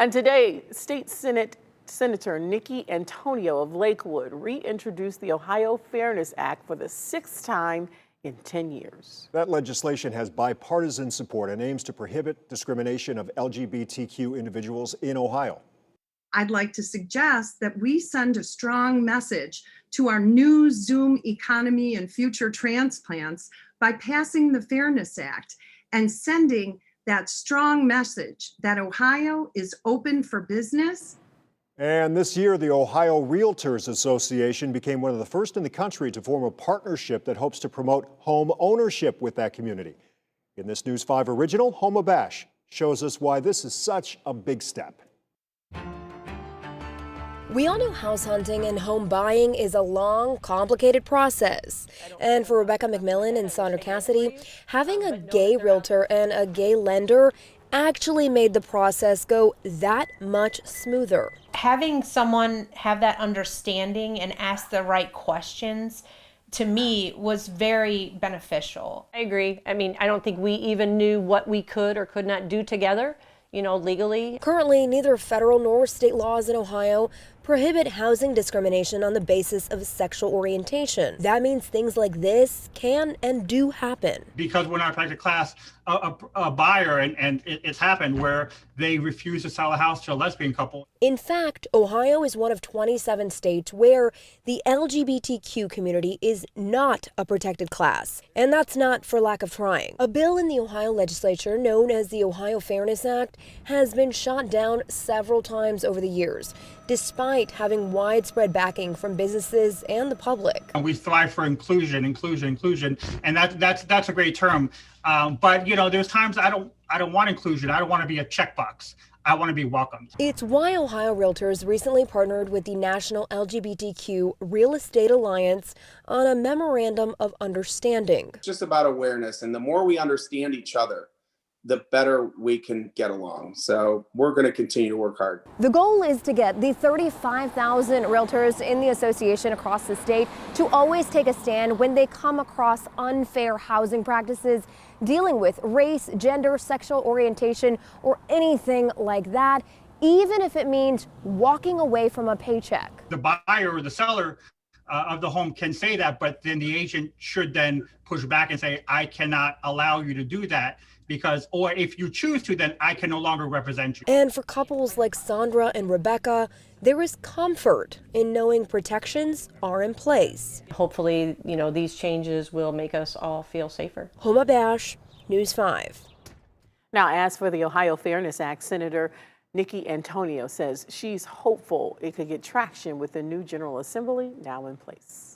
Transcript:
And today, State Senate Senator Nikki Antonio of Lakewood reintroduced the Ohio Fairness Act for the 6th time in 10 years. That legislation has bipartisan support and aims to prohibit discrimination of LGBTQ individuals in Ohio. I'd like to suggest that we send a strong message to our new Zoom economy and future transplants by passing the Fairness Act and sending that strong message that Ohio is open for business. And this year, the Ohio Realtors Association became one of the first in the country to form a partnership that hopes to promote home ownership with that community. In this News 5 original, Homa Bash shows us why this is such a big step. We all know house hunting and home buying is a long, complicated process. And for Rebecca McMillan and Sandra Cassidy, having a gay realtor and a gay lender actually made the process go that much smoother. Having someone have that understanding and ask the right questions, to me, was very beneficial. I agree. I mean, I don't think we even knew what we could or could not do together, legally. Currently, neither federal nor state laws in Ohio prohibit housing discrimination on the basis of sexual orientation. That means things like this can and do happen. Because we're not protected class, a buyer, and it's happened where they refuse to sell a house to a lesbian couple. In fact, Ohio is one of 27 states where the LGBTQ community is not a protected class. And that's not for lack of trying. A bill in the Ohio legislature known as the Ohio Fairness Act has been shot down several times over the years, despite having widespread backing from businesses and the public. And we thrive for inclusion, and that's a great term. But there's times I don't want inclusion. I don't want to be a checkbox. I want to be welcomed. It's why Ohio Realtors recently partnered with the National LGBTQ Real Estate Alliance on a memorandum of understanding. It's just about awareness, and the more we understand each other, the better we can get along. So we're going to continue to work hard. The goal is to get the 35,000 realtors in the association across the state to always take a stand when they come across unfair housing practices dealing with race, gender, sexual orientation, or anything like that, even if it means walking away from a paycheck. The buyer or the seller of the home can say that, but then the agent should then push back and say, I cannot allow you to do that. Or if you choose to, then I can no longer represent you. And for couples like Sandra and Rebecca, there is comfort in knowing protections are in place. Hopefully, these changes will make us all feel safer. Homa Bash, News 5. Now, as for the Ohio Fairness Act, Senator Nikki Antonio says she's hopeful it could get traction with the new General Assembly now in place.